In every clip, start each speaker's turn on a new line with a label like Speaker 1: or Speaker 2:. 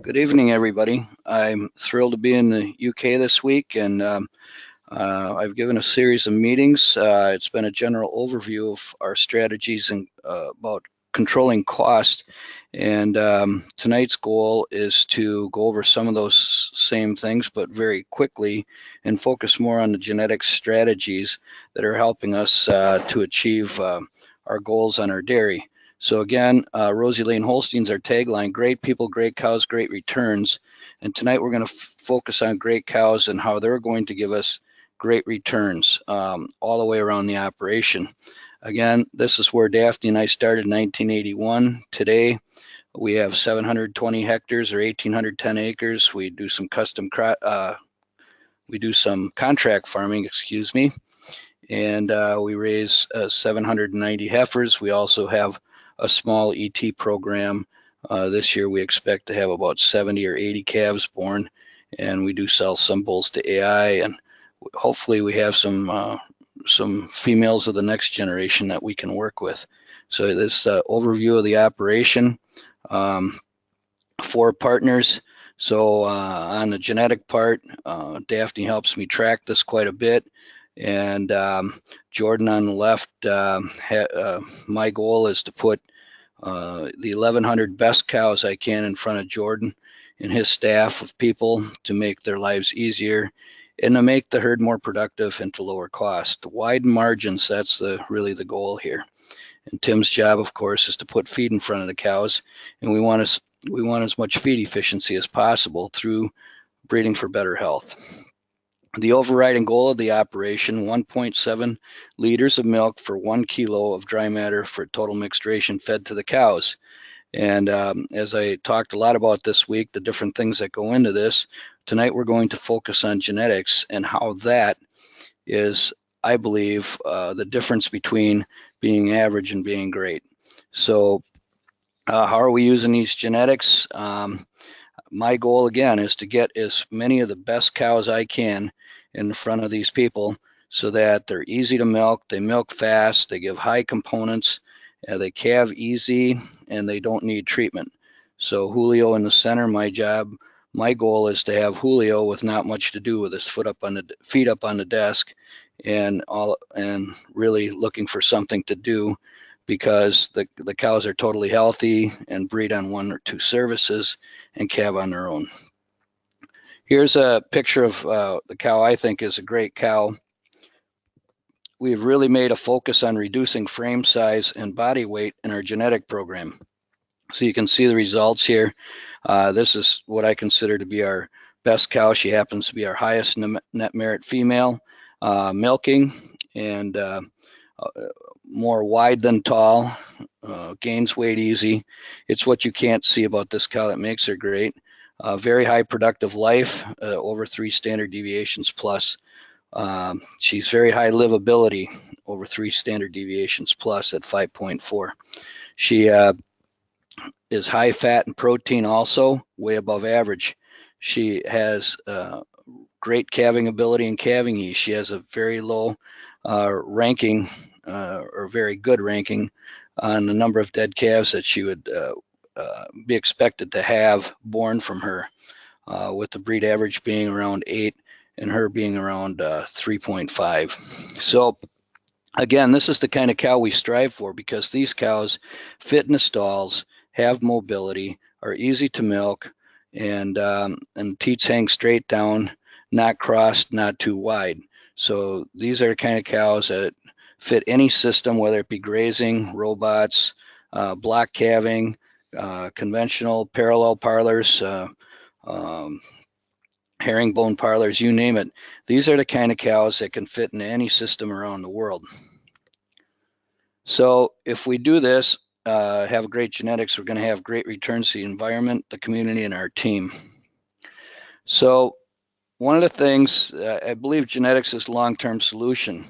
Speaker 1: Good evening, everybody. I'm thrilled to be in the UK this week, and I've given a series of meetings. It's been a general overview of our strategies and about controlling cost. And tonight's goal is to go over some of those same things, but very quickly, and focus more on the genetic strategies that are helping us to achieve our goals on our dairy. So again, Rosy Lane Holsteins, our tagline: great people, great cows, great returns. And tonight we're going to focus on great cows and how they're going to give us great returns all the way around the operation. Again, this is where Daphne and I started in 1981. Today, we have 720 hectares or 1,810 acres. We do some contract farming, excuse me, and we raise 790 heifers. We also have a small ET program. This year we expect to have about 70 or 80 calves born, and we do sell some bulls to AI, and hopefully we have some females of the next generation that we can work with. So this overview of the operation, 4 partners. So on the genetic part, Daphne helps me track this quite a bit. And Jordan on the left, my goal is to put the 1,100 best cows I can in front of Jordan and his staff of people to make their lives easier and to make the herd more productive and to lower cost. To widen margins, that's really the goal here. And Tim's job, of course, is to put feed in front of the cows, and we want as much feed efficiency as possible through breeding for better health. The overriding goal of the operation: 1.7 liters of milk for 1 kilo of dry matter for total mixed ration fed to the cows. And as I talked a lot about this week, the different things that go into this, tonight we're going to focus on genetics and how that is, I believe, the difference between being average and being great. So how are we using these genetics? My goal, again, is to get as many of the best cows I can in front of these people so that they're easy to milk, they milk fast, they give high components, they calve easy, and they don't need treatment. So Julio in the center, my goal is to have Julio with not much to do with his feet up on the desk, and really looking for something to do, because the cows are totally healthy and breed on 1 or 2 services and calve on their own. Here's a picture of the cow I think is a great cow. We've really made a focus on reducing frame size and body weight in our genetic program. So you can see the results here. This is what I consider to be our best cow. She happens to be our highest net merit female, milking, and more wide than tall, gains weight easy. It's what you can't see about this cow that makes her great. Very high productive life, over 3 standard deviations plus. She's very high livability, over 3 standard deviations plus at 5.4. She is high fat and protein, also way above average. She has great calving ability and calving ease. She has a very low ranking, or very good ranking, on the number of dead calves that she would be expected to have born from her, with the breed average being around 8 and her being around 3.5. So again, this is the kind of cow we strive for, because these cows fit in the stalls, have mobility, are easy to milk, and teats hang straight down, not crossed, not too wide. So these are the kind of cows that fit any system, whether it be grazing, robots, block calving, conventional parallel parlors, herringbone parlors, you name it. These are the kind of cows that can fit in any system around the world. So if we do this, have great genetics, we're going to have great returns to the environment, the community, and our team. So one of the things, I believe genetics is a long-term solution.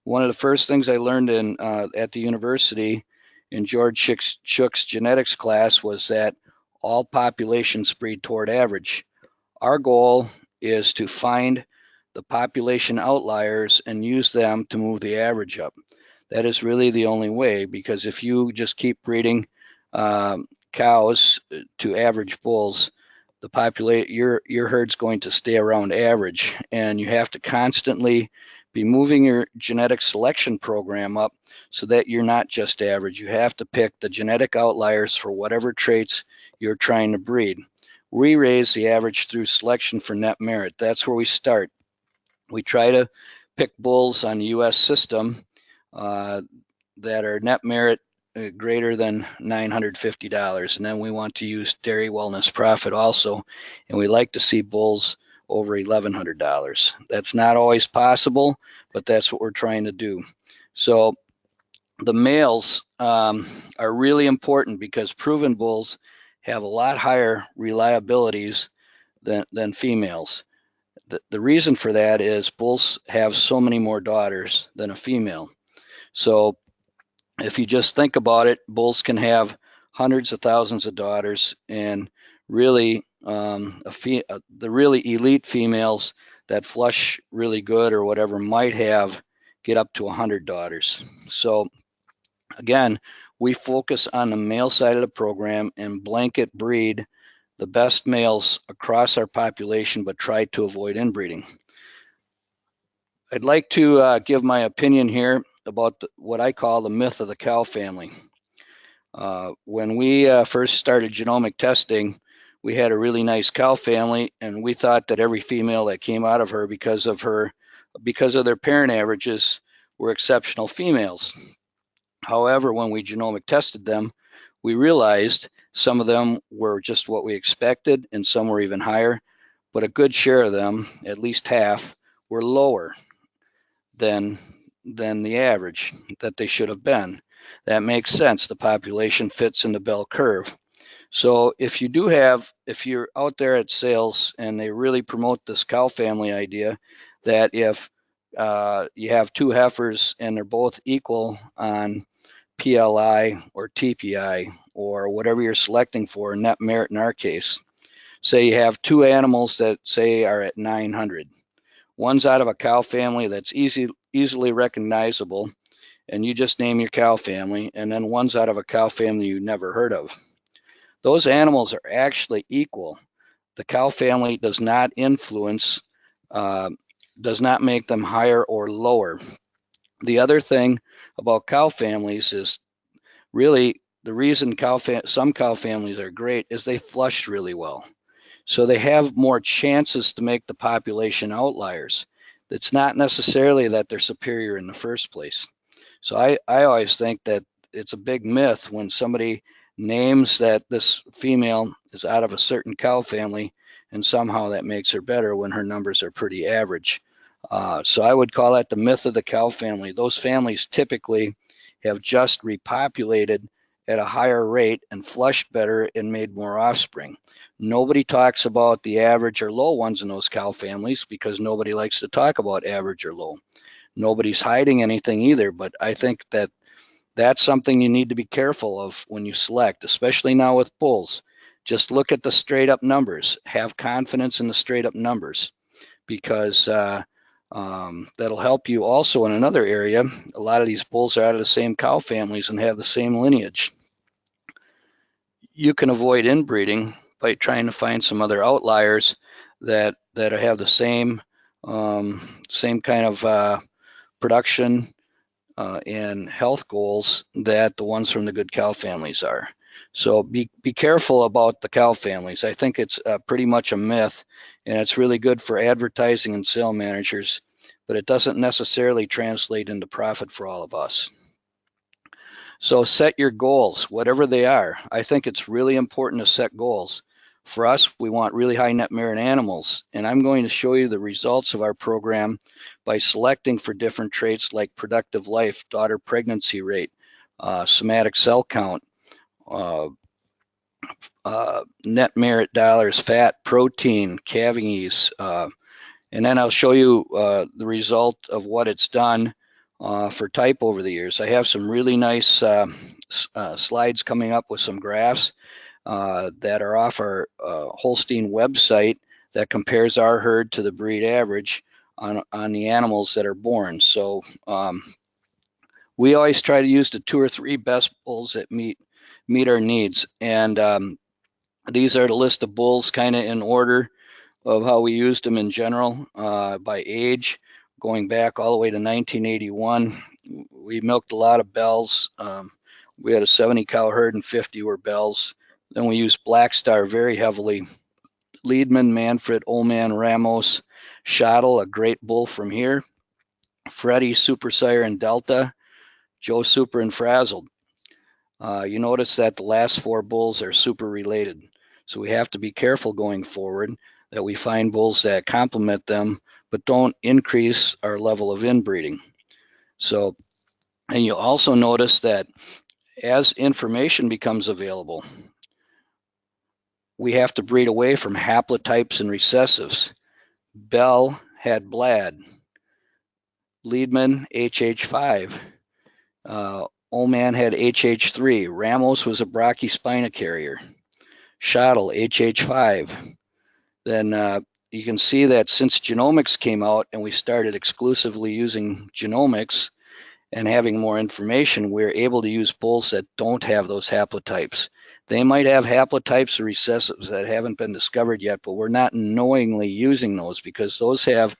Speaker 1: One of the first things I learned at the university in George Shook's genetics class was that all populations breed toward average. Our goal is to find the population outliers and use them to move the average up. That is really the only way, because if you just keep breeding cows to average bulls, your herd's going to stay around average, and you have to constantly be moving your genetic selection program up so that you're not just average. You have to pick the genetic outliers for whatever traits you're trying to breed. We raise the average through selection for net merit. That's where we start. We try to pick bulls on the U.S. system that are net merit greater than $950, and then we want to use dairy wellness profit also, and we like to see bulls over $1,100. That's not always possible, but that's what we're trying to do. So the males are really important because proven bulls have a lot higher reliabilities than females. The reason for that is bulls have so many more daughters than a female. So if you just think about it, bulls can have hundreds of thousands of daughters, and really the really elite females that flush really good or whatever might get up to 100 daughters. So again, we focus on the male side of the program and blanket breed the best males across our population, but try to avoid inbreeding. I'd like to give my opinion here about what I call the myth of the cow family. When we first started genomic testing, we had a really nice cow family, and we thought that every female that came out of her, because of their parent averages, were exceptional females. However, when we genomic tested them, we realized some of them were just what we expected, and some were even higher, but a good share of them, at least half, were lower than the average that they should have been. That makes sense. The population fits in the bell curve. So if you're out there at sales and they really promote this cow family idea, that if you have two heifers and they're both equal on PLI or TPI or whatever you're selecting for, net merit in our case, say you have two animals that say are at 900. One's out of a cow family that's easily recognizable, and you just name your cow family, and then one's out of a cow family you never heard of. Those animals are actually equal. The cow family does not influence, does not make them higher or lower. The other thing about cow families is really the reason some cow families are great is they flush really well. So they have more chances to make the population outliers. It's not necessarily that they're superior in the first place. So I always think that it's a big myth when somebody names that this female is out of a certain cow family and somehow that makes her better when her numbers are pretty average. So I would call that the myth of the cow family. Those families typically have just repopulated at a higher rate and flushed better and made more offspring. Nobody talks about the average or low ones in those cow families because nobody likes to talk about average or low. Nobody's hiding anything either, but I think that that's something you need to be careful of when you select, especially now with bulls. Just look at the straight up numbers. Have confidence in the straight up numbers, because that'll help you also in another area. A lot of these bulls are out of the same cow families and have the same lineage. You can avoid inbreeding by trying to find some other outliers that have the same kind of production and health goals that the ones from the good cow families are. So be careful about the cow families. I think it's pretty much a myth, and it's really good for advertising and sale managers, but it doesn't necessarily translate into profit for all of us. So set your goals, whatever they are. I think it's really important to set goals. For us, we want really high net merit animals, and I'm going to show you the results of our program by selecting for different traits like productive life, daughter pregnancy rate, somatic cell count, net merit dollars, fat, protein, calving ease, and then I'll show you the result of what it's done for type over the years. I have some really nice slides coming up with some graphs that are off our Holstein website that compares our herd to the breed average on the animals that are born. So we always try to use the 2 or 3 best bulls that meet our needs. And These are the list of bulls kind of in order of how we used them in general by age, going back all the way to 1981. We milked a lot of bells. We had a 70 cow herd and 50 were bells. Then we used Black Star very heavily. Leadman, Manfred, Old Man, Ramos, Shottle, a great bull from here. Freddie, Super Sire, and Delta. Joe Super and Frazzled. You notice that the last 4 bulls are super related. So we have to be careful going forward that we find bulls that complement them, but don't increase our level of inbreeding. So, and you also notice that as information becomes available, we have to breed away from haplotypes and recessives. Bell had Blad. Leadman, HH5. Old Man had HH3. Ramos was a brachyspina carrier. Shottle, HH5. Then you can see that since genomics came out and we started exclusively using genomics and having more information, we're able to use bulls that don't have those haplotypes. They might have haplotypes or recessives that haven't been discovered yet, but we're not knowingly using those because those have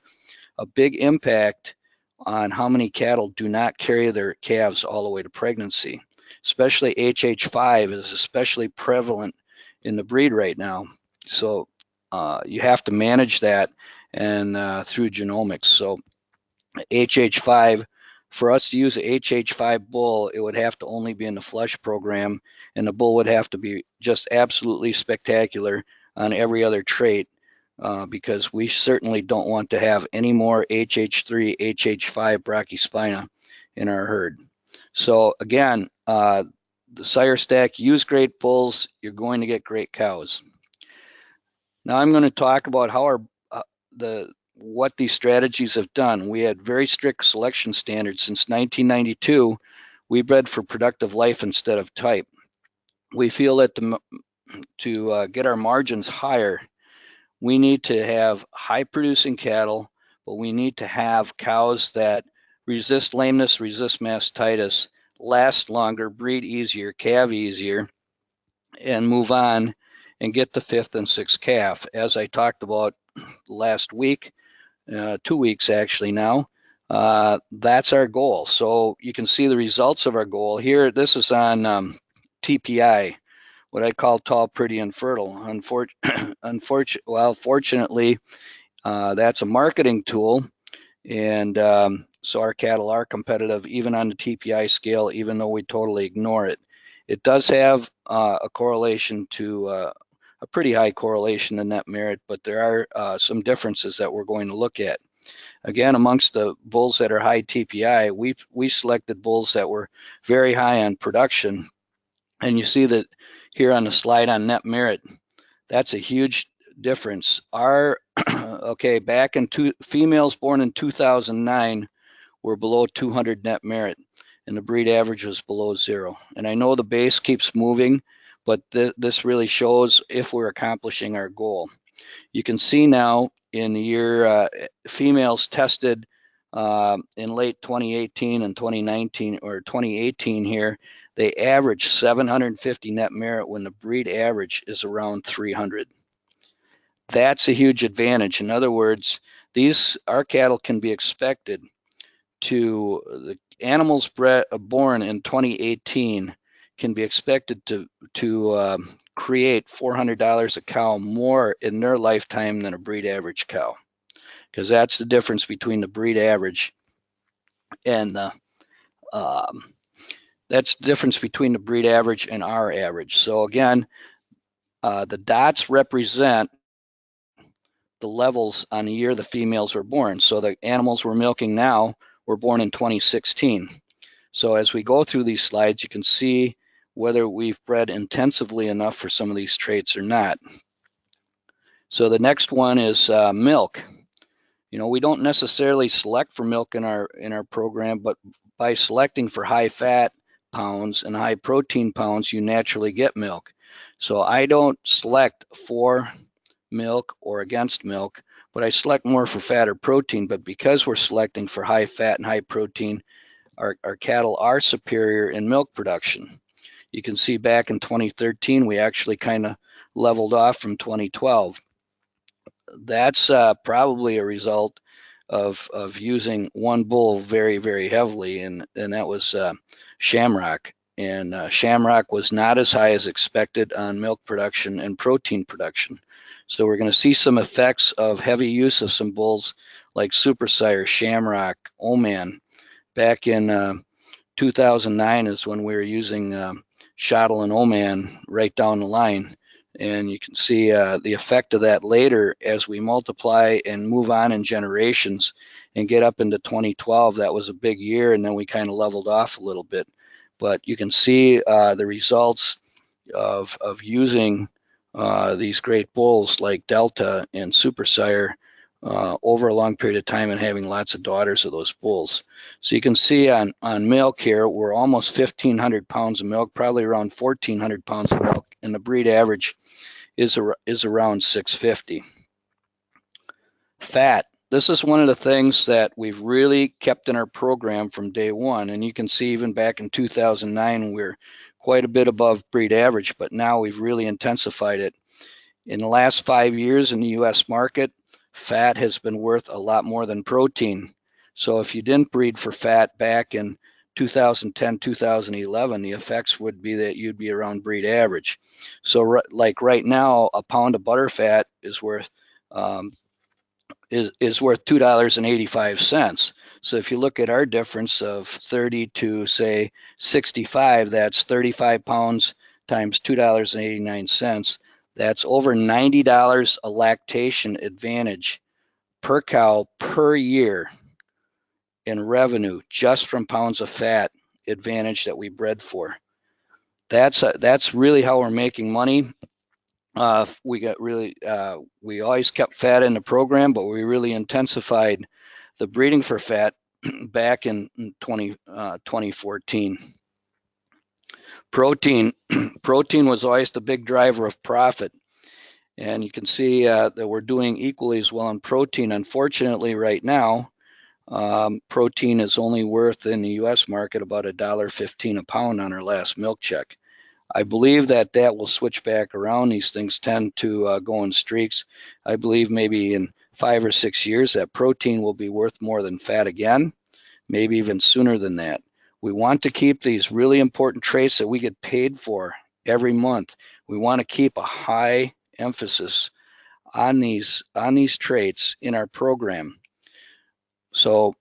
Speaker 1: a big impact on how many cattle do not carry their calves all the way to pregnancy. Especially HH5 is especially prevalent in the breed right now. So you have to manage that and through genomics. So HH5, for us to use a HH5 bull, it would have to only be in the flush program, and the bull would have to be just absolutely spectacular on every other trait, because we certainly don't want to have any more HH3, HH5 brachyspina in our herd. So again, the sire stack, use great bulls, you're going to get great cows. Now I'm going to talk about how what these strategies have done. We had very strict selection standards since 1992. We bred for productive life instead of type. We feel that to get our margins higher, we need to have high producing cattle, but we need to have cows that resist lameness, resist mastitis, last longer, breed easier, calve easier, and move on and get the 5th and 6th calf. As I talked about last week, 2 weeks actually now, that's our goal. So you can see the results of our goal here. This is on TPI, what I call tall, pretty, and fertile. Fortunately, that's a marketing tool, and so our cattle are competitive even on the TPI scale, even though we totally ignore it. It does have a correlation to a pretty high correlation to net merit, but there are some differences that we're going to look at. Again, amongst the bulls that are high TPI, we selected bulls that were very high on production, and you see that here on the slide on net merit, that's a huge difference. Our okay, back in females born in 2009 were below 200 net merit, and the breed average was below 0. And I know the base keeps moving, but this really shows if we're accomplishing our goal. You can see now in the year females tested in late 2018 and 2019, or 2018 here, they average 750 net merit when the breed average is around 300. That's a huge advantage. In other words, our cattle can be expected to, the animals born in 2018 can be expected to create $400 a cow more in their lifetime than a breed average cow, because that's the difference between the breed average and the that's the difference between the breed average and our average. So again, the dots represent the levels on the year the females were born. So the animals we're milking now were born in 2016. So as we go through these slides, you can see whether we've bred intensively enough for some of these traits or not. So the next one is milk. You know, we don't necessarily select for milk in our program, but by selecting for high fat pounds and high protein pounds, you naturally get milk. So I don't select for milk or against milk, but I select more for fat or protein. But because we're selecting for high fat and high protein, our cattle are superior in milk production. You can see back in 2013, we actually kind of leveled off from 2012. That's probably a result of using one bull very, very heavily, and that was Shamrock. And Shamrock was not as high as expected on milk production and protein production. So we're going to see some effects of heavy use of some bulls like Super Sire, Shamrock, Oman. Back in 2009 is when we were using Shottle and Oman right down the line. And you can see the effect of that later as we multiply and move on in generations and get up into 2012. That was a big year, and then we kind of leveled off a little bit. But you can see the results of using these great bulls like Delta and Super Sire over a long period of time and having lots of daughters of those bulls. So you can see on milk here, we're almost 1,500 pounds of milk, probably around 1,400 pounds of milk, and the breed average is around 650. Fat. This is one of the things that we've really kept in our program from day one, and you can see even back in 2009 we're quite a bit above breed average, but now we've really intensified it. In the last 5 years in the U.S. market, fat has been worth a lot more than protein. So if you didn't breed for fat back in 2010, 2011, the effects would be that you'd be around breed average. So like right now, a pound of butter fat is worth $2.85. So if you look at our difference of 30 to say 65, that's 35 pounds times $2.89. That's over $90 a lactation advantage per cow per year in revenue just from pounds of fat advantage that we bred for. That's really how we're making money. We always kept fat in the program, but we really intensified the breeding for fat back in 2014. Protein was always the big driver of profit. And you can see that we're doing equally as well on protein. Unfortunately, right now, protein is only worth in the U.S. market about $1.15 a pound on our last milk check. I believe that will switch back around. These things tend to go in streaks. I believe maybe in 5 or 6 years that protein will be worth more than fat again, maybe even sooner than that. We want to keep these really important traits that we get paid for every month. We want to keep a high emphasis on these traits in our program. So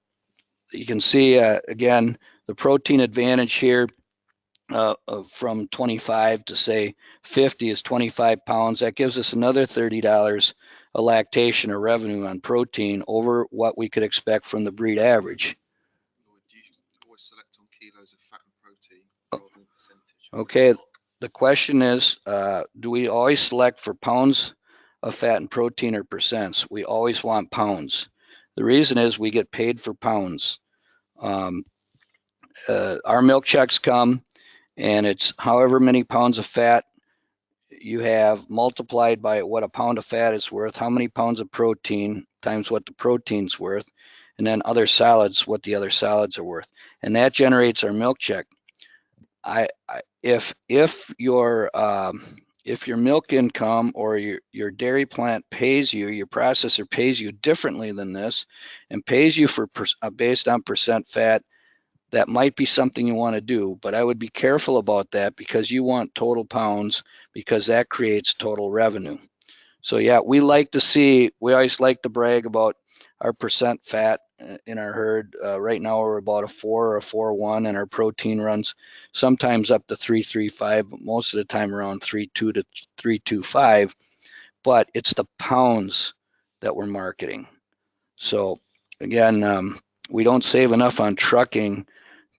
Speaker 1: you can see again the protein advantage here from 25 to say 50 is 25 pounds. That gives us another $30 a lactation or revenue on protein over what we could expect from the breed average.
Speaker 2: Lloyd, do you always select on kilos of fat and protein rather than percentage?
Speaker 1: Okay, the question is, do we always select for pounds of fat and protein or percents? We always want pounds. The reason is we get paid for pounds. Our milk checks come, and it's however many pounds of fat you have multiplied by what a pound of fat is worth, how many pounds of protein times what the protein's worth, and then other solids, what the other solids are worth. And that generates our milk check. If your milk income or your dairy plant pays you, your processor pays you differently than this, and pays you for based on percent fat, that might be something you want to do, but I would be careful about that because you want total pounds because that creates total revenue. So yeah, we always like to brag about our percent fat in our herd. Right now we're about a 4 or a 4.1, and our protein runs sometimes up to 3.35, but most of the time around 3.2 to 3.25. But it's the pounds that we're marketing. So again, we don't save enough on trucking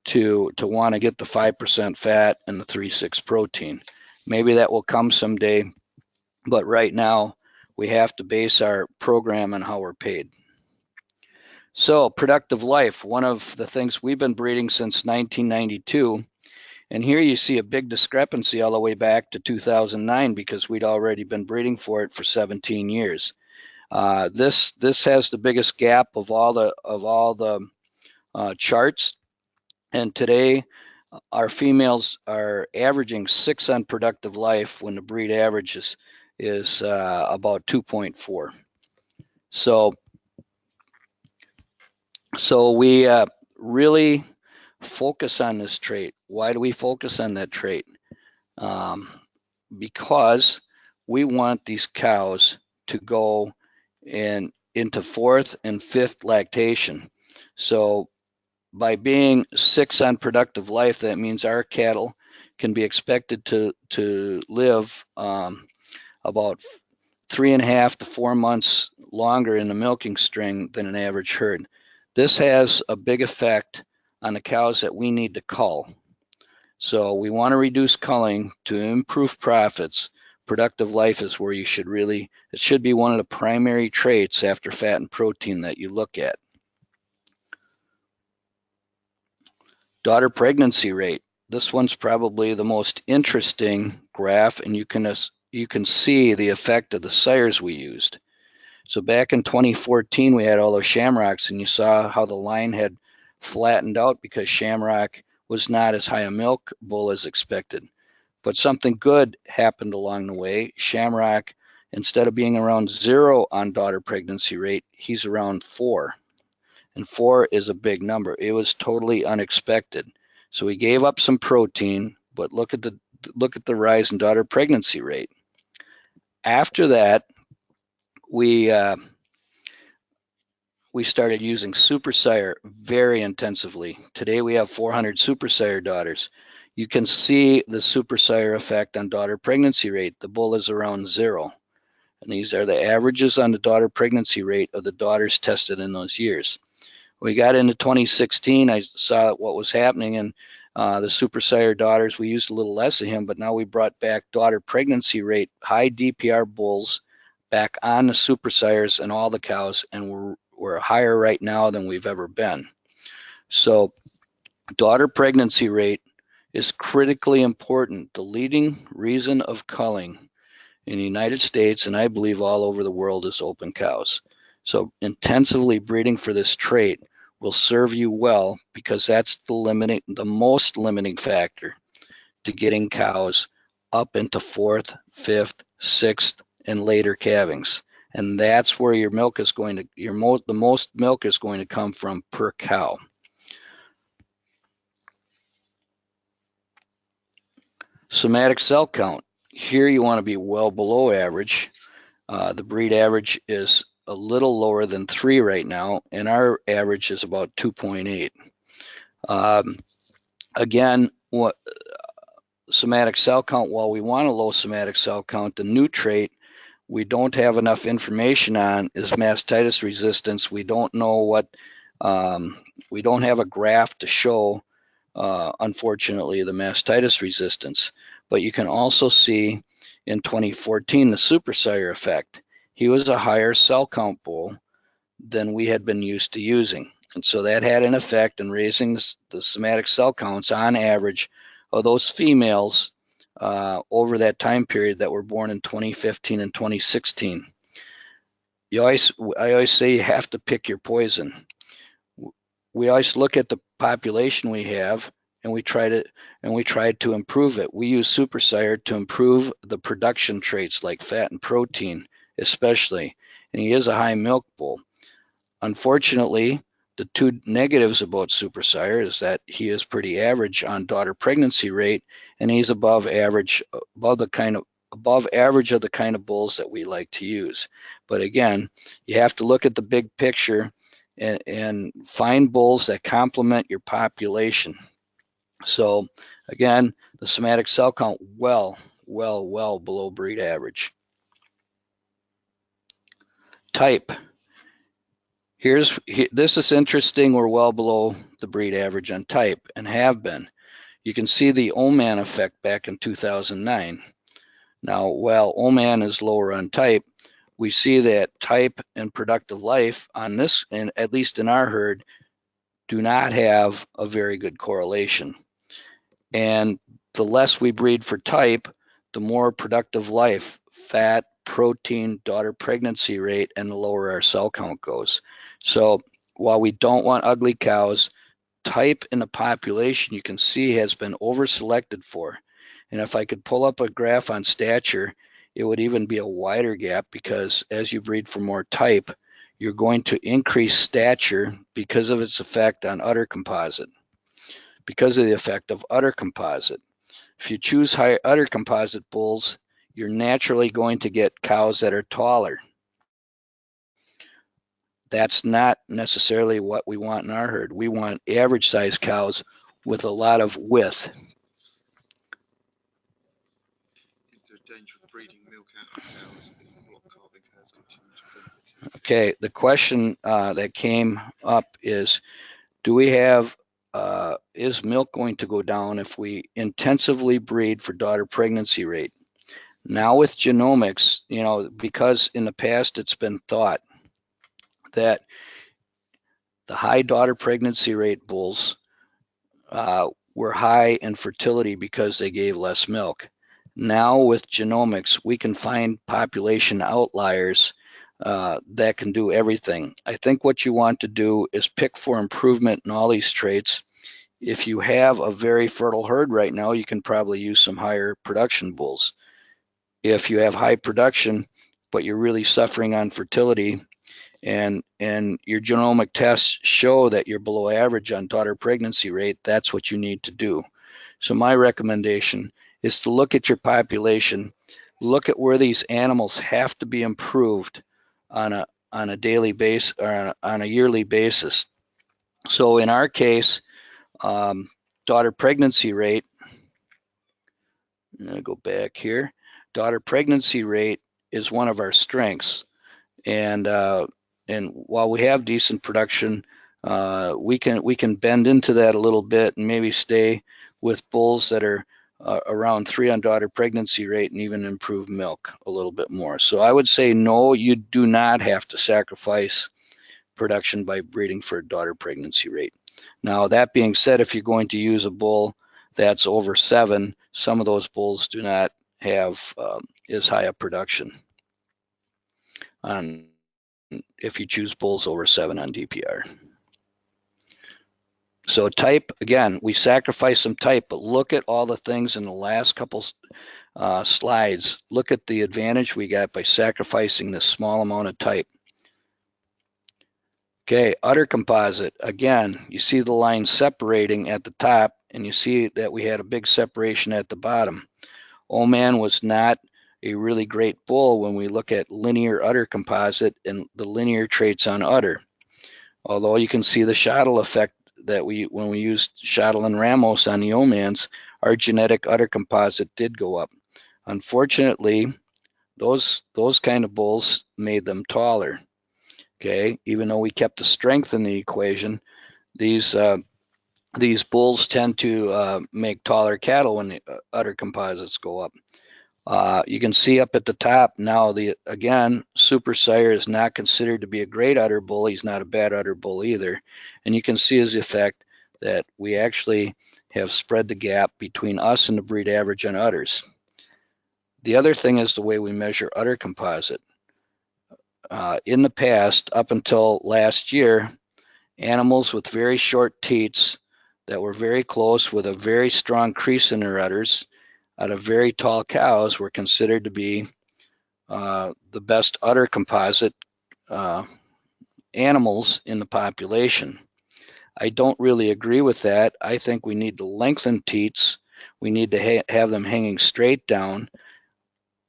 Speaker 1: to want to get the 5% fat and the 3.6 protein. Maybe that will come someday, but right now we have to base our program on how we're paid. So productive life, one of the things we've been breeding since 1992, and here you see a big discrepancy all the way back to 2009 because we'd already been breeding for it for 17 years. This has the biggest gap of all the charts. And today, our females are averaging 6 on productive life when the breed average is about 2.4. So we really focus on this trait. Why do we focus on that trait? Because we want these cows to go into fourth and fifth lactation. So by being 6 on productive life, that means our cattle can be expected to live about 3.5 to 4 months longer in the milking string than an average herd. This has a big effect on the cows that we need to cull. So we want to reduce culling to improve profits. Productive life is where you should really, it should be one of the primary traits after fat and protein that you look at. Daughter pregnancy rate. This one's probably the most interesting graph, and you can see the effect of the sires we used. So back in 2014, we had all those shamrocks, and you saw how the line had flattened out because shamrock was not as high a milk bull as expected. But something good happened along the way. Shamrock, instead of being around 0 on daughter pregnancy rate, he's around 4. And 4 is a big number. It was totally unexpected. So we gave up some protein, but look at the rise in daughter pregnancy rate. After that, we started using super sire very intensively. Today we have 400 super sire daughters. You can see the super sire effect on daughter pregnancy rate. The bull is around 0. And these are the averages on the daughter pregnancy rate of the daughters tested in those years. We got into 2016, I saw what was happening, and the super sire daughters, we used a little less of him, but now we brought back daughter pregnancy rate, high DPR bulls back on the super sires and all the cows, and we're higher right now than we've ever been. So daughter pregnancy rate is critically important. The leading reason of culling in the United States, and I believe all over the world, is open cows. So intensively breeding for this trait will serve you well, because that's the most limiting factor to getting cows up into 4th, 5th, 6th, and later calvings. And that's where your milk is going to, the most milk is going to come from per cow. Somatic cell count. Here you want to be well below average. The breed average is a little lower than 3 right now, and our average is about 2.8. Again, somatic cell count, while we want a low somatic cell count, the new trait we don't have enough information on is mastitis resistance. We don't know what, we don't have a graph to show, unfortunately, the mastitis resistance. But you can also see in 2014 the super sire effect. He was a higher cell count bull than we had been used to using. And so that had an effect in raising the somatic cell counts on average of those females over that time period that were born in 2015 and 2016. I always say you have to pick your poison. We always look at the population we have, and we try to improve it. We use super sire to improve the production traits like fat and protein, especially. And he is a high milk bull. Unfortunately, the two negatives about super sire is that he is pretty average on daughter pregnancy rate, and he's above average of the kind of bulls that we like to use. But again, you have to look at the big picture and find bulls that complement your population. So again, the somatic cell count well below breed average. Type. This is interesting. We're well below the breed average on type, and have been. You can see the Oman effect back in 2009. Now, while Oman is lower on type, we see that type and productive life on this, and at least in our herd, do not have a very good correlation. And the less we breed for type, the more productive life, fat, protein, daughter pregnancy rate, and the lower our cell count goes. So while we don't want ugly cows, type in the population you can see has been over-selected for. And if I could pull up a graph on stature, it would even be a wider gap, because as you breed for more type, you're going to increase stature because of its effect on udder composite, because of the effect of udder composite. If you choose high udder composite bulls, you're naturally going to get cows that are taller. That's not necessarily what we want in our herd. We want average size cows with a lot of width.
Speaker 2: Is there a danger of breeding milk out of cows if block calving herds continue to benefit it?
Speaker 1: Okay, the question that came up is, do we have, is milk going to go down if we intensively breed for daughter pregnancy rate? Now with genomics, you know, because in the past it's been thought that the high daughter pregnancy rate bulls were high in fertility because they gave less milk. Now with genomics, we can find population outliers that can do everything. I think what you want to do is pick for improvement in all these traits. If you have a very fertile herd right now, you can probably use some higher production bulls. If you have high production, but you're really suffering on fertility, and your genomic tests show that you're below average on daughter pregnancy rate, that's what you need to do. So my recommendation is to look at your population, look at where these animals have to be improved on a daily basis, or on a yearly basis. So in our case, daughter pregnancy rate, I'm going to go back here. Daughter pregnancy rate is one of our strengths. And while we have decent production, we can bend into that a little bit and maybe stay with bulls that are around 3 on daughter pregnancy rate, and even improve milk a little bit more. So I would say no, you do not have to sacrifice production by breeding for daughter pregnancy rate. Now that being said, if you're going to use a bull that's over 7, some of those bulls do not have as high a production on, if you choose bulls over 7 on DPR. So type, again, we sacrifice some type, but look at all the things in the last couple slides. Look at the advantage we got by sacrificing this small amount of type. Okay, udder composite. Again, you see the line separating at the top, and you see that we had a big separation at the bottom. Oman was not a really great bull when we look at linear udder composite and the linear traits on udder. Although you can see the shuttle effect that when we used shuttle and Ramos on the Omans, our genetic udder composite did go up. Unfortunately, those kind of bulls made them taller. Okay, even though we kept the strength in the equation, these bulls tend to make taller cattle when the udder composites go up. You can see up at the top now, again, Super Sire is not considered to be a great udder bull. He's not a bad udder bull either. And you can see his effect that we actually have spread the gap between us and the breed average on udders. The other thing is the way we measure udder composite. In the past, up until last year, animals with very short teats that were very close with a very strong crease in their udders out of very tall cows were considered to be the best udder composite animals in the population. I don't really agree with that. I think we need to lengthen teats. We need to have them hanging straight down.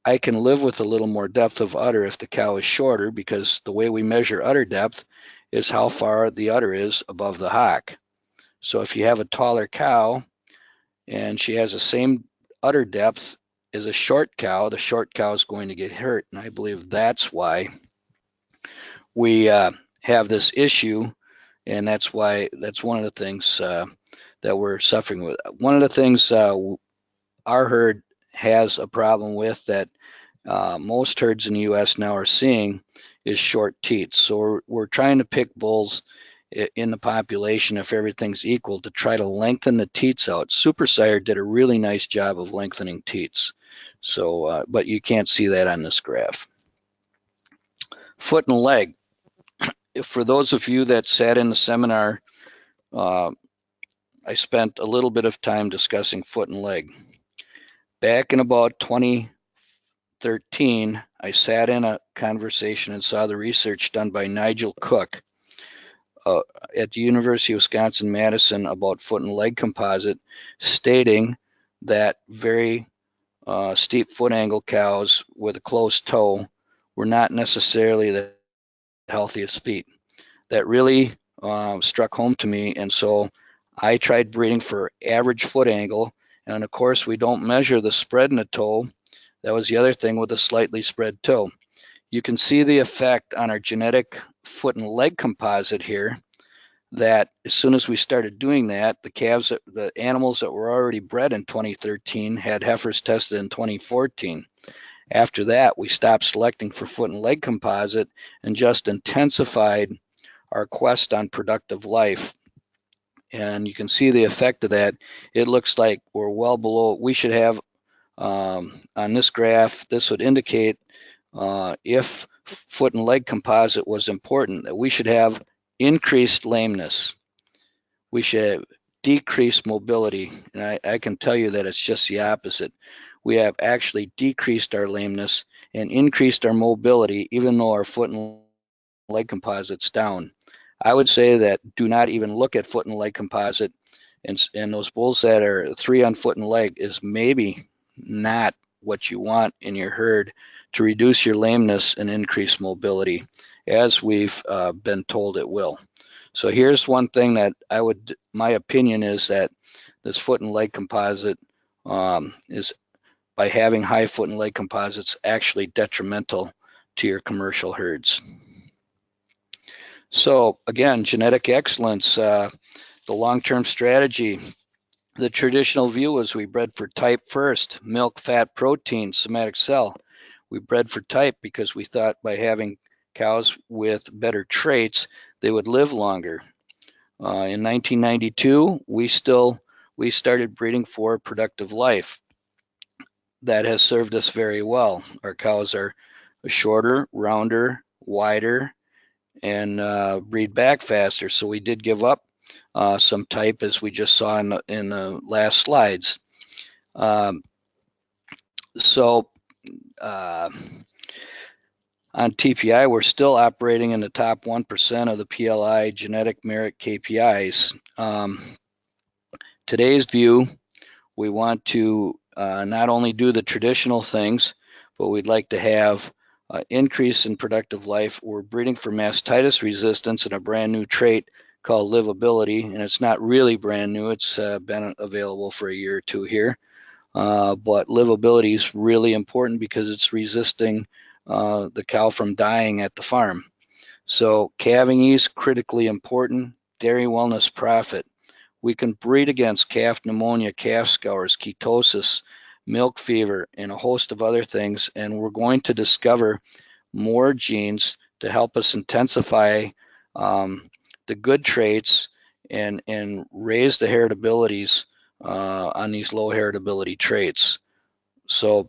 Speaker 1: I can live with a little more depth of udder if the cow is shorter, because the way we measure udder depth is how far the udder is above the hock. So if you have a taller cow and she has the same udder depth as a short cow, the short cow is going to get hurt. And I believe that's why we have this issue, and that's one of the things that we're suffering with. One of the things our herd has a problem with that most herds in the U.S. now are seeing is short teats. So we're trying to pick bulls in the population, if everything's equal, to try to lengthen the teats out. Super Sire did a really nice job of lengthening teats. So, but you can't see that on this graph. Foot and leg. For those of you that sat in the seminar, I spent a little bit of time discussing foot and leg. Back in about 2013, I sat in a conversation and saw the research done by Nigel Cook at the University of Wisconsin-Madison about foot and leg composite, stating that very steep foot angle cows with a closed toe were not necessarily the healthiest feet. That really struck home to me, and so I tried breeding for average foot angle, and of course we don't measure the spread in the toe. That was the other thing with a slightly spread toe. You can see the effect on our genetic foot and leg composite here, that as soon as we started doing that, the animals that were already bred in 2013 had heifers tested in 2014. After that, we stopped selecting for foot and leg composite and just intensified our quest on productive life. And you can see the effect of that. It looks like we're well below. We should have, on this graph, this would indicate if foot and leg composite was important, that we should have increased lameness. We should have decreased mobility. And I can tell you that it's just the opposite. We have actually decreased our lameness and increased our mobility, even though our foot and leg composite's down. I would say that do not even look at foot and leg composite, and those bulls that are 3 on foot and leg is maybe not what you want in your herd to reduce your lameness and increase mobility, as we've been told it will. So here's one thing that my opinion is that this foot and leg composite is, by having high foot and leg composites, actually detrimental to your commercial herds. So again, genetic excellence, the long-term strategy. The traditional view was we bred for type first, milk, fat, protein, somatic cell. We bred for type because we thought by having cows with better traits, they would live longer. In 1992, we started breeding for productive life. That has served us very well. Our cows are shorter, rounder, wider, and breed back faster. So we did give up some type, as we just saw in the last slides. On TPI, we're still operating in the top 1% of the PLI genetic merit KPIs. Today's view, we want to not only do the traditional things, but we'd like to have increase in productive life. We're breeding for mastitis resistance and a brand new trait called livability, and it's not really brand new. It's been available for a year or two here. But livability is really important because it's resisting the cow from dying at the farm. So calving ease, critically important. Dairy wellness profit. We can breed against calf pneumonia, calf scours, ketosis, milk fever, and a host of other things, and we're going to discover more genes to help us intensify the good traits and raise the heritabilities on these low heritability traits. So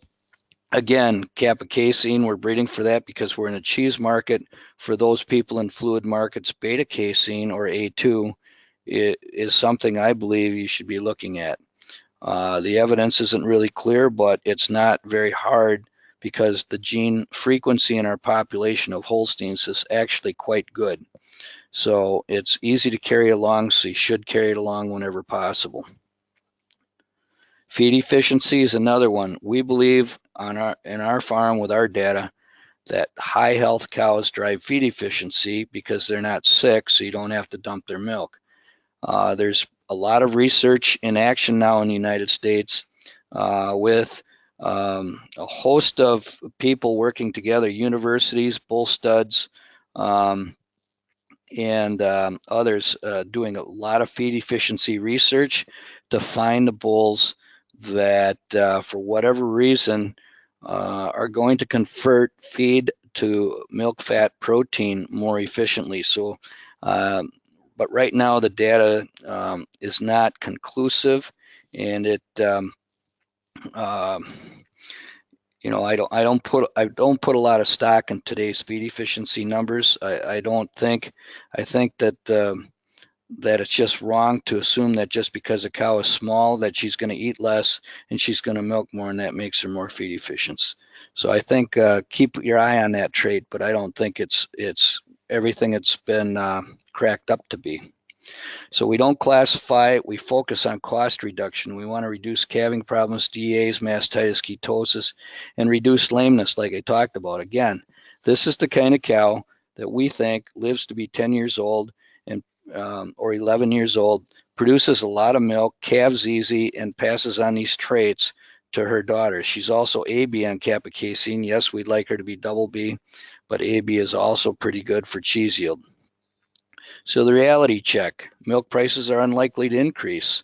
Speaker 1: again, kappa casein, we're breeding for that because we're in a cheese market. For those people in fluid markets, beta casein, or A2, is something I believe you should be looking at. The evidence isn't really clear, but it's not very hard because the gene frequency in our population of Holsteins is actually quite good. So it's easy to carry along, so you should carry it along whenever possible. Feed efficiency is another one. We believe in our farm with our data that high health cows drive feed efficiency because they're not sick, so you don't have to dump their milk. There's a lot of research in action now in the United States with a host of people working together, universities, bull studs, and others doing a lot of feed efficiency research to find the bulls that, for whatever reason, are going to convert feed to milk, fat, protein more efficiently. So, but right now the data is not conclusive, and it, you know, I don't put a lot of stock in today's feed efficiency numbers. I think that that it's just wrong to assume that just because a cow is small that she's going to eat less and she's going to milk more, and that makes her more feed efficient. So I think keep your eye on that trait, but I don't think it's everything it's been cracked up to be. So we don't classify, we focus on cost reduction. We want to reduce calving problems, DAs, mastitis, ketosis, and reduce lameness like I talked about. Again, this is the kind of cow that we think lives to be 10 years old and or 11 years old, produces a lot of milk, calves easy, and passes on these traits to her daughter. She's also AB on kappa casein. Yes, we'd like her to be double B, but AB is also pretty good for cheese yield. So the reality check, milk prices are unlikely to increase.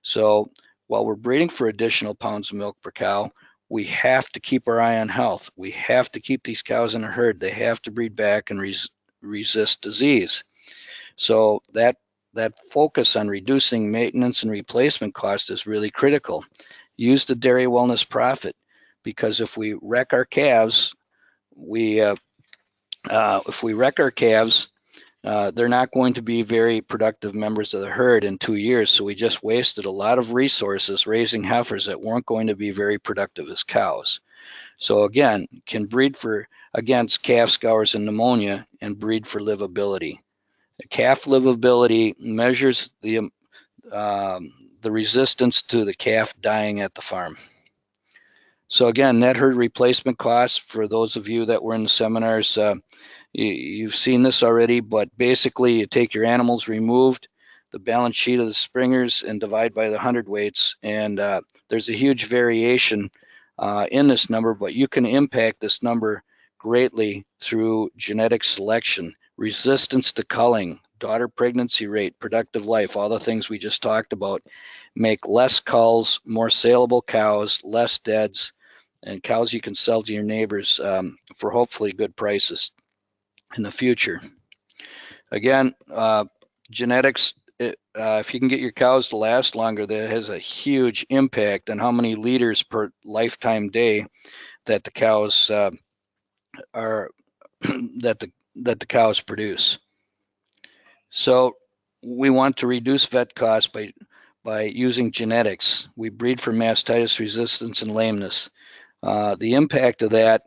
Speaker 1: So while we're breeding for additional pounds of milk per cow, we have to keep our eye on health. We have to keep these cows in a herd. They have to breed back and resist disease. So that focus on reducing maintenance and replacement cost is really critical. Use the dairy wellness profit, because if we wreck our calves, if we wreck our calves, they're not going to be very productive members of the herd in 2 years. So we just wasted a lot of resources raising heifers that weren't going to be very productive as cows. So again, can breed against calf scours and pneumonia and breed for livability. Calf livability measures the resistance to the calf dying at the farm. So again, net herd replacement costs, for those of you that were in the seminars, you've seen this already, but basically you take your animals removed, the balance sheet of the springers, and divide by the hundredweights. And there's a huge variation in this number, but you can impact this number greatly through genetic selection, resistance to culling, daughter pregnancy rate, productive life, all the things we just talked about. Make less culls, more saleable cows, less deads, and cows you can sell to your neighbors for hopefully good prices in the future. Again, genetics, if you can get your cows to last longer, that has a huge impact on how many liters per lifetime day that the cows are that the cows produce. So we want to reduce vet costs by using genetics. We breed for mastitis resistance and lameness. The impact of that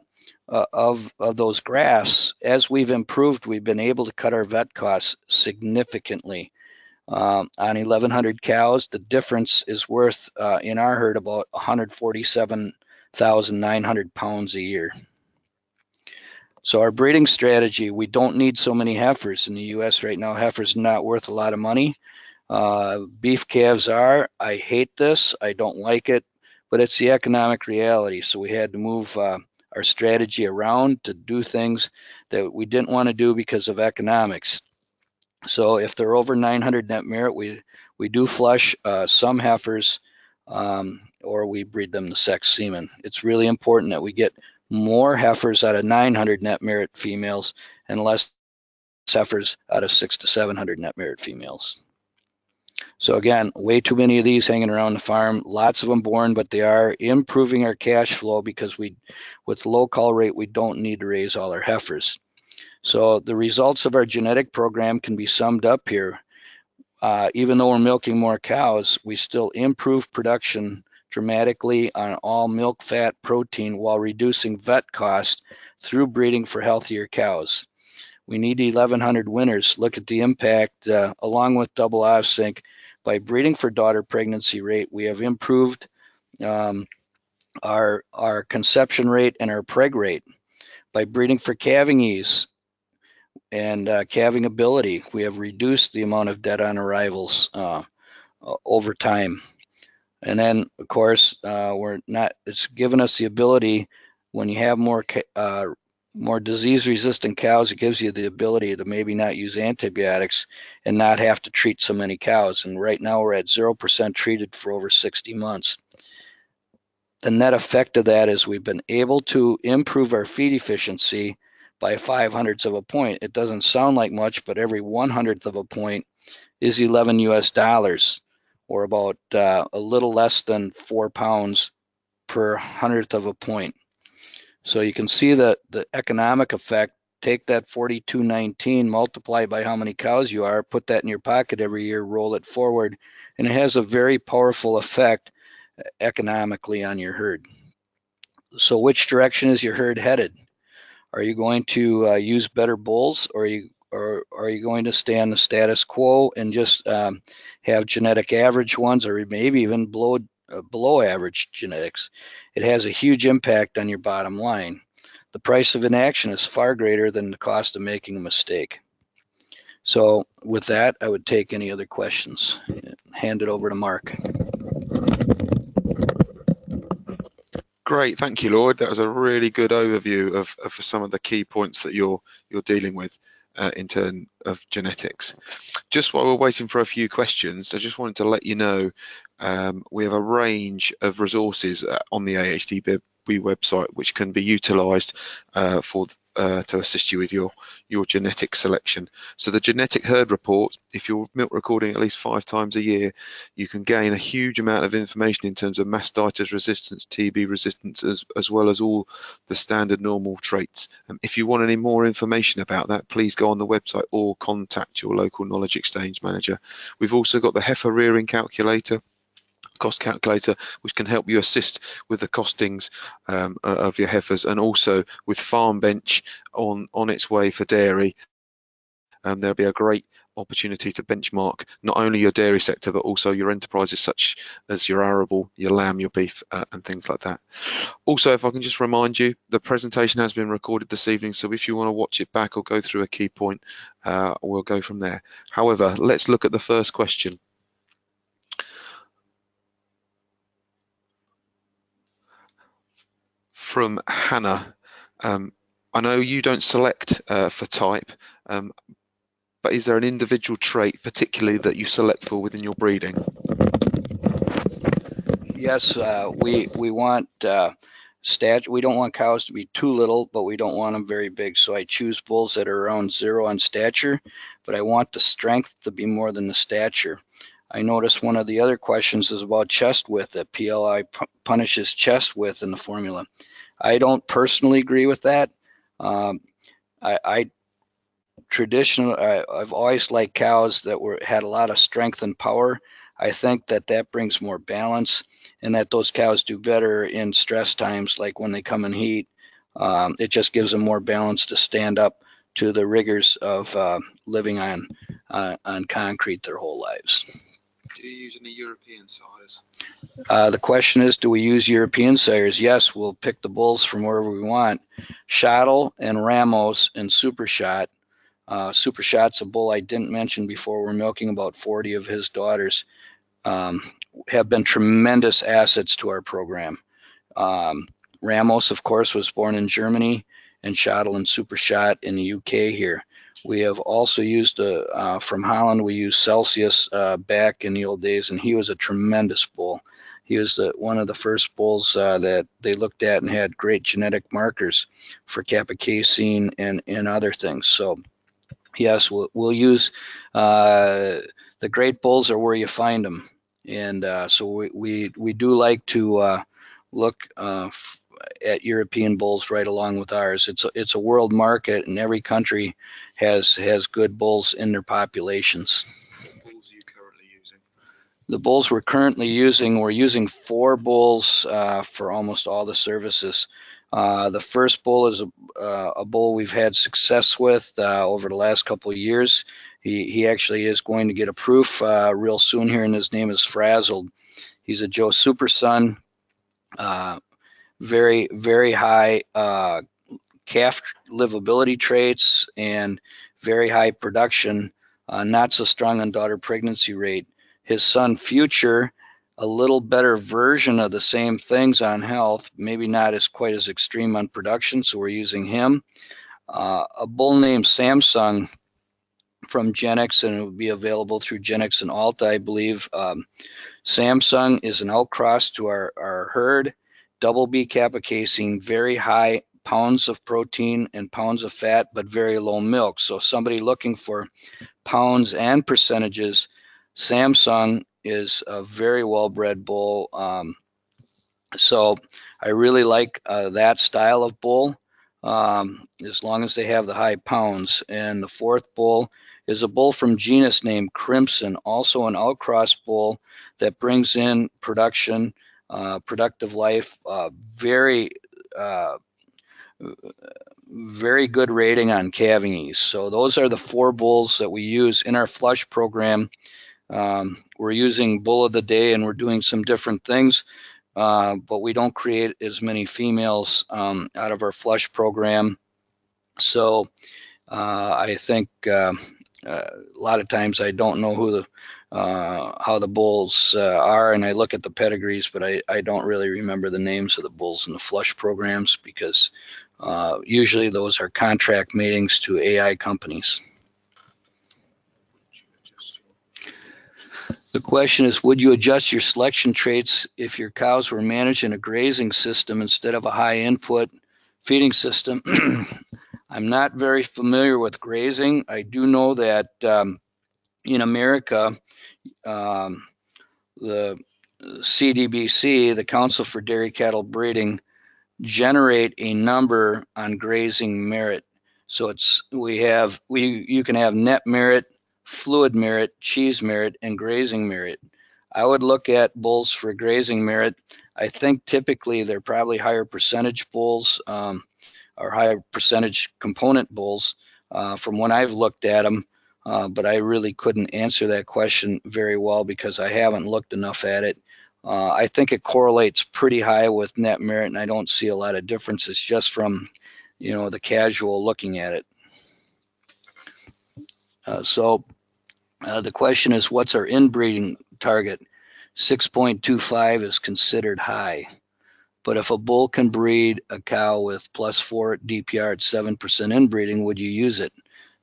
Speaker 1: of those graphs, as we've improved, we've been able to cut our vet costs significantly. On 1,100 cows, the difference is worth in our herd about 147,900 pounds a year. So our breeding strategy, we don't need so many heifers in the U.S. right now. Heifers are not worth a lot of money. Beef calves are. I hate this. I don't like it, but it's the economic reality. So we had to move our strategy around to do things that we didn't want to do because of economics. So if they're over 900 net merit, we do flush some heifers or we breed them to sex semen. It's really important that we get more heifers out of 900 net merit females and less heifers out of 600 to 700 net merit females. So again, way too many of these hanging around the farm, lots of them born, but they are improving our cash flow because with low cull rate, we don't need to raise all our heifers. So the results of our genetic program can be summed up here. Even though we're milking more cows, we still improve production dramatically on all milk, fat, protein while reducing vet cost through breeding for healthier cows. We need 1,100 winners. Look at the impact along with double off-sync. By breeding for daughter pregnancy rate, we have improved our conception rate and our preg rate. By breeding for calving ease and calving ability, we have reduced the amount of dead on arrivals over time. And then, of course, it's given us the ability, when you have more disease-resistant cows, it gives you the ability to maybe not use antibiotics and not have to treat so many cows. And right now we're at 0% treated for over 60 months. The net effect of that is we've been able to improve our feed efficiency by 0.05 of a point. It doesn't sound like much, but every 1/100th of a point is $11 US, or about a little less than 4 pounds per 100th of a point. So you can see that the economic effect. Take that 42.19, multiply by how many cows you are, put that in your pocket every year, roll it forward, and it has a very powerful effect economically on your herd. So which direction is your herd headed? Are you going to use better bulls, or are you going to stay on the status quo and just have genetic average ones, or maybe even below average genetics? It has a huge impact on your bottom line. The price of inaction is far greater than the cost of making a mistake. So with that, I would take any other questions. Hand it over to Mark.
Speaker 2: Great, thank you, Lloyd. That was a really good overview of some of the key points that you're dealing with in terms of genetics. Just while we're waiting for a few questions, I just wanted to let you know we have a range of resources on the AHDB website which can be utilised to assist you with your genetic selection. So the genetic herd report, if you're milk recording at least 5 times a year, you can gain a huge amount of information in terms of mastitis resistance, TB resistance, as well as all the standard normal traits. If you want any more information about that, please go on the website or contact your local knowledge exchange manager. We've also got the heifer rearing calculator, cost calculator, which can help you assist with the costings of your heifers, and also with Farm Bench on its way for dairy. There'll be a great opportunity to benchmark not only your dairy sector but also your enterprises such as your arable, your lamb, your beef, and things like that. Also, if I can just remind you, the presentation has been recorded this evening, so if you want to watch it back or go through a key point, we'll go from there. However, let's look at the first question. From Hannah. I know you don't select for type, but is there an individual trait particularly that you select for within your breeding?
Speaker 1: Yes, we want we don't want cows to be too little, but we don't want them very big. So I choose bulls that are around 0 on stature, but I want the strength to be more than the stature. I noticed one of the other questions is about chest width, that PLI punishes chest width in the formula. I don't personally agree with that. I've always liked cows that had a lot of strength and power. I think that brings more balance, and that those cows do better in stress times, like when they come in heat. It just gives them more balance to stand up to the rigors of living on concrete their whole lives.
Speaker 2: Do you use any European sires?
Speaker 1: The question is, do we use European sires? Yes, we'll pick the bulls from wherever we want. Shottle and Ramos and Super Shot. Super Shot's a bull I didn't mention before. We're milking about 40 of his daughters. Have been tremendous assets to our program. Ramos, of course, was born in Germany, and Shottle and Super Shot in the UK here. We have also used, from Holland, we used Celsius back in the old days, and he was a tremendous bull. He was one of the first bulls that they looked at and had great genetic markers for kappa casein and other things. So yes, we'll use the great bulls are where you find them, and so we do like to look at European bulls right along with ours. It's a world market, and every country has good bulls in their populations.
Speaker 2: What bulls are you currently using?
Speaker 1: The bulls we're using 4 bulls for almost all the services. The first bull is a bull we've had success with over the last couple of years. He actually is going to get a proof real soon here, and his name is Frazzled. He's a Joe Super Son. Very, very high calf livability traits and very high production, not so strong on daughter pregnancy rate. His son Future, a little better version of the same things on health, maybe not quite as extreme on production, so we're using him. A bull named Samsung from Genex, and it will be available through Genex and Alta, I believe. Samsung is an outcross to our herd. Double B kappa casein, very high pounds of protein and pounds of fat, but very low milk. So somebody looking for pounds and percentages, Samsung is a very well-bred bull. So I really like that style of bull, as long as they have the high pounds. And the fourth bull is a bull from genus named Crimson, also an outcross bull that brings in production, productive life, very very good rating on calving ease. So those are the 4 bulls that we use in our flush program. We're using bull of the day, and we're doing some different things, but we don't create as many females out of our flush program. So I think a lot of times I don't know who how the bulls are, and I look at the pedigrees, but I don't really remember the names of the bulls in the flush programs, because usually those are contract matings to AI companies. The question is, would you adjust your selection traits if your cows were managed in a grazing system instead of a high input feeding system? I'm not very familiar with grazing. I do know that in America, the CDBC, the Council for Dairy Cattle Breeding, generate a number on grazing merit. So you can have net merit, fluid merit, cheese merit, and grazing merit. I would look at bulls for grazing merit. I think typically they're probably higher percentage bulls, or higher percentage component bulls from when I've looked at them. But I really couldn't answer that question very well because I haven't looked enough at it. I think it correlates pretty high with net merit, and I don't see a lot of differences just from, the casual looking at it. So the question is, what's our inbreeding target? 6.25 is considered high. But if a bull can breed a cow with +4 DPR at 7% inbreeding, would you use it?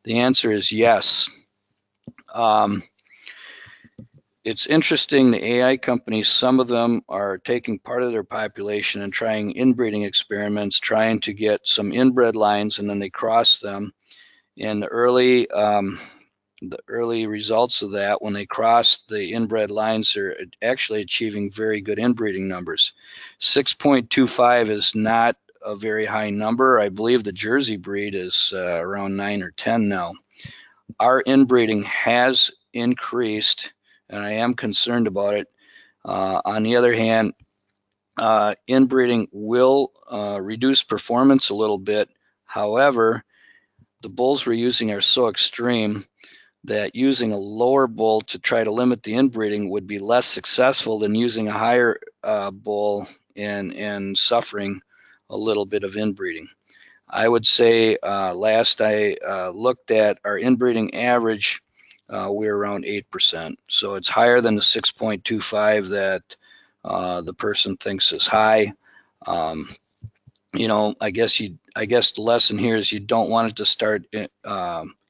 Speaker 1: The answer is yes. It's interesting, the AI companies, some of them are taking part of their population and trying inbreeding experiments, trying to get some inbred lines, and then they cross them. And the early results of that, when they cross the inbred lines, are actually achieving very good inbreeding numbers. 6.25 is not a very high number. I believe the Jersey breed is around 9 or 10 now. Our inbreeding has increased, and I am concerned about it. On the other hand, inbreeding will reduce performance a little bit. However, the bulls we're using are so extreme that using a lower bull to try to limit the inbreeding would be less successful than using a higher bull and suffering a little bit of inbreeding. I would say last I looked at our inbreeding average, we're around 8%. So it's higher than the 6.25 that the person thinks is high. I guess the lesson here is you don't want it to start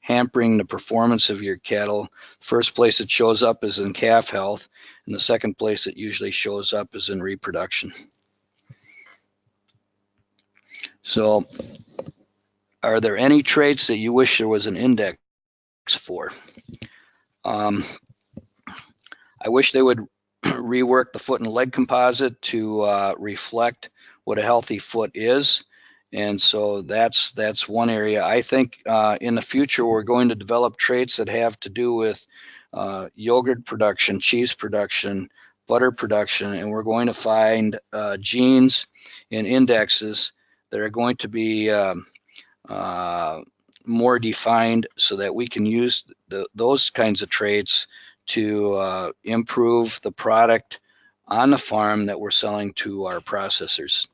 Speaker 1: hampering the performance of your cattle. First place it shows up is in calf health, and the second place it usually shows up is in reproduction. So, are there any traits that you wish there was an index for? I wish they would rework the foot and leg composite to reflect what a healthy foot is. And so that's one area. I think in the future we're going to develop traits that have to do with yogurt production, cheese production, butter production, and we're going to find genes and indexes that are going to be more defined so that we can use those kinds of traits to improve the product on the farm that we're selling to our processors.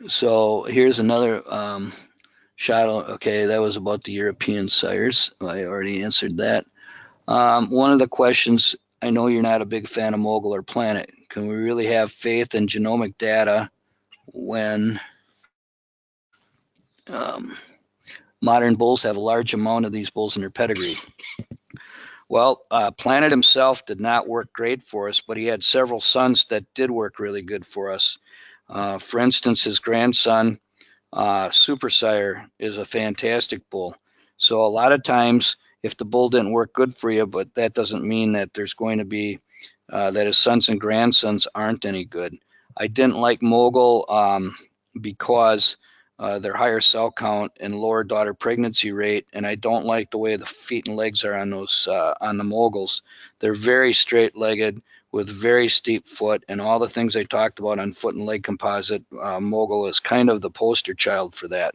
Speaker 1: So here's another shot. Okay, that was about the European sires. I already answered that. One of the questions, I know you're not a big fan of Mogul or Planet. Can we really have faith in genomic data when modern bulls have a large amount of these bulls in their pedigree? Well, Planet himself did not work great for us, but he had several sons that did work really good for us. For instance, his grandson, Super Sire, is a fantastic bull. So a lot of times, if the bull didn't work good for you, but that doesn't mean that there's going to be, that his sons and grandsons aren't any good. I didn't like Mogul because their higher cell count and lower daughter pregnancy rate, and I don't like the way the feet and legs are on those on the Moguls. They're very straight-legged. with very steep foot, and all the things I talked about on foot and leg composite. Mogul is kind of the poster child for that.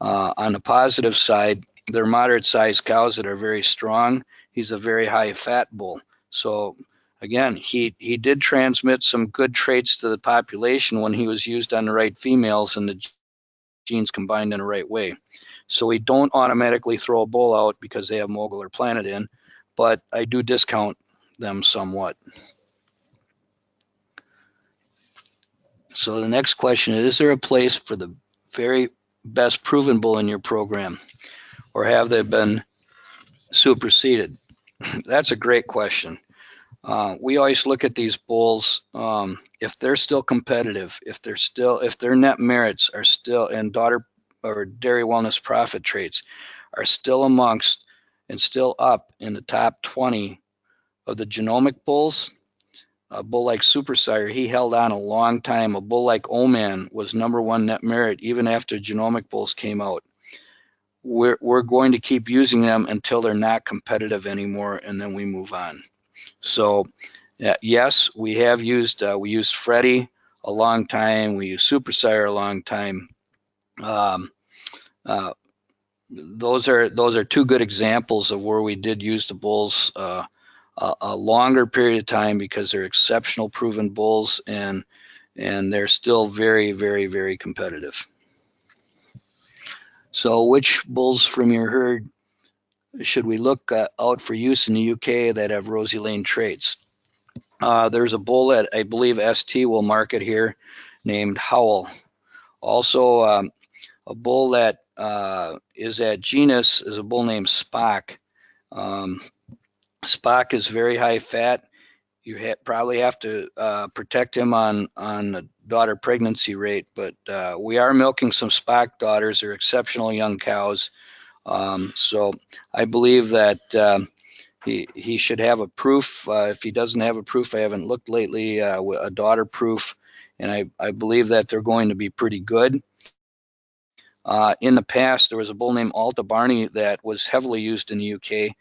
Speaker 1: On the positive side, they're moderate-sized cows that are very strong. He's a very high-fat bull. So again, he did transmit some good traits to the population when he was used on the right females and the genes combined in the right way. So we don't automatically throw a bull out because they have Mogul or Planet in, but I do discount them somewhat. So the next question is there a place for the very best proven bull in your program, or have they been superseded? That's a great question. We always look at these bulls, if they're still competitive, if their net merits are still, and daughter or dairy wellness profit traits are still amongst and still up in the top 20 of the genomic bulls. A bull like Super Sire, he held on a long time. A bull like Oman was #1 net merit even after genomic bulls came out. We're going to keep using them until they're not competitive anymore, and then we move on. So yes, we used Freddie a long time. We used Super Sire a long time. Those are two good examples of where we did use the bulls a longer period of time because they're exceptional proven bulls, and they're still very, very, very competitive. So which bulls from your herd should we look out for use in the UK that have Rosy Lane traits? There's a bull that I believe ST will market here named Howl. Also, a bull that is at Genus is a bull named Spock. Spock is very high fat. You probably have to protect him on the daughter pregnancy rate, but we are milking some Spock daughters. They're exceptional young cows. So I believe that he should have a proof. If he doesn't have a proof, I haven't looked lately, a daughter proof, and I believe that they're going to be pretty good. In the past, there was a bull named Alta Barney that was heavily used in the UK,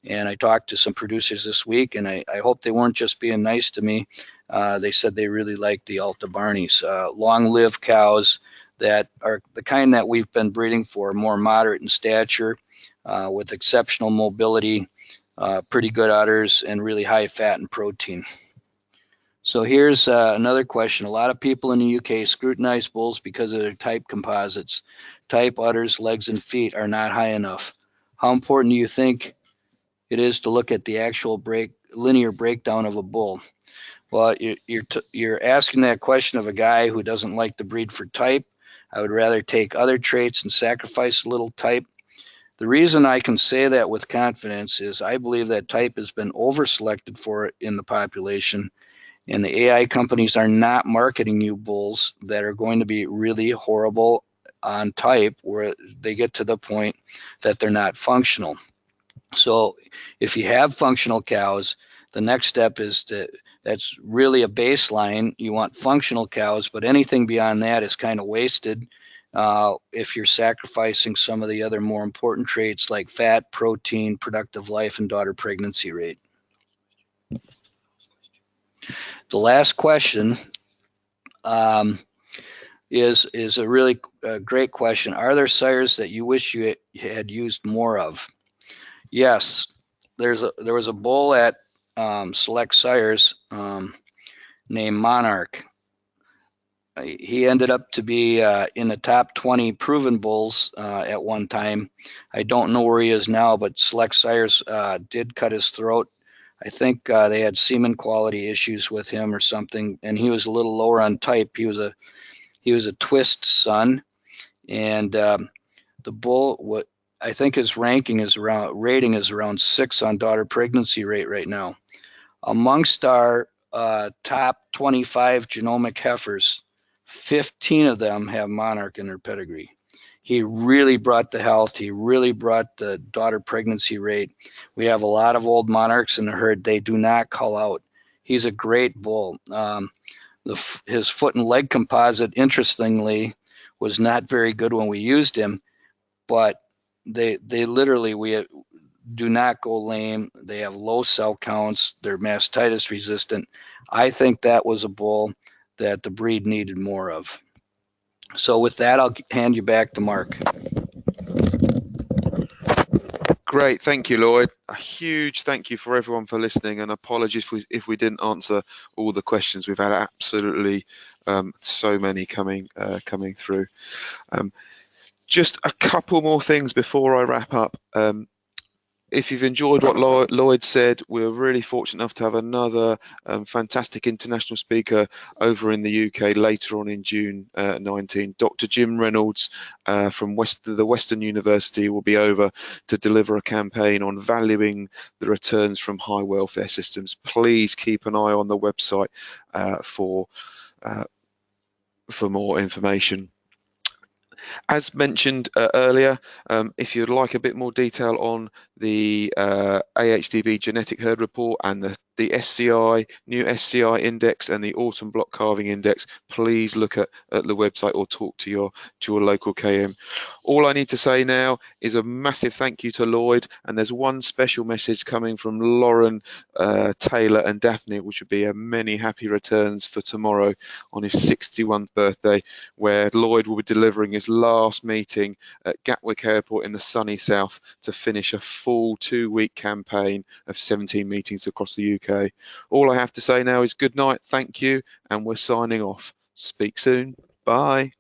Speaker 1: and I talked to some producers this week, and I hope they weren't just being nice to me. They said they really liked the Alta Barneys. Long-lived cows that are the kind that we've been breeding for, more moderate in stature, with exceptional mobility, pretty good udders, and really high fat and protein. So here's another question. A lot of people in the UK scrutinize bulls because of their type composites. Type, udders, legs, and feet are not high enough. How important do you think it is to look at the actual linear breakdown of a bull? Well, you're asking that question of a guy who doesn't like to breed for type. I would rather take other traits and sacrifice a little type. The reason I can say that with confidence is I believe that type has been over-selected for in the population, and the AI companies are not marketing you bulls that are going to be really horrible on type where they get to the point that they're not functional. So if you have functional cows, the next step is that's really a baseline. You want functional cows, but anything beyond that is kind of wasted if you're sacrificing some of the other more important traits like fat, protein, productive life, and daughter pregnancy rate. The last question is a really great question. Are there sires that you wish you had used more of? Yes, there was a bull at Select Sires named Monarch. He ended up to be in the top 20 proven bulls at one time. I don't know where he is now, but Select Sires did cut his throat. I think they had semen quality issues with him or something, and he was a little lower on type. He was a twist son, and the bull, I think his rating is around 6 on daughter pregnancy rate right now. Amongst our top 25 genomic heifers, 15 of them have Monarch in their pedigree. He really brought the health. He really brought the daughter pregnancy rate. We have a lot of old Monarchs in the herd. They do not call out. He's a great bull. His foot and leg composite, interestingly, was not very good when we used him, but they literally, do not go lame. They have low cell counts. They're mastitis resistant. I think that was a bull that the breed needed more of. So with that, I'll hand you back to Mark.
Speaker 2: Great, thank you, Lloyd. A huge thank you for everyone for listening, and apologies if we didn't answer all the questions. We've had absolutely so many coming through. Just a couple more things before I wrap up. If you've enjoyed what Lloyd said, we're really fortunate enough to have another fantastic international speaker over in the UK later on in June 19. Dr. Jim Reynolds from the Western University will be over to deliver a campaign on valuing the returns from high welfare systems. Please keep an eye on the website for more information. As mentioned earlier, if you'd like a bit more detail on the AHDB genetic herd report and the SCI, new SCI index and the autumn block calving index, please look at the website or talk to your local KM. All I need to say now is a massive thank you to Lloyd, and there's one special message coming from Lauren, Taylor and Daphne, which would be a many happy returns for tomorrow on his 61st birthday, where Lloyd will be delivering his last meeting at Gatwick Airport in the sunny south to finish a full 2-week campaign of 17 meetings across the UK. All I have to say now is good night, thank you, and we're signing off. Speak soon. Bye.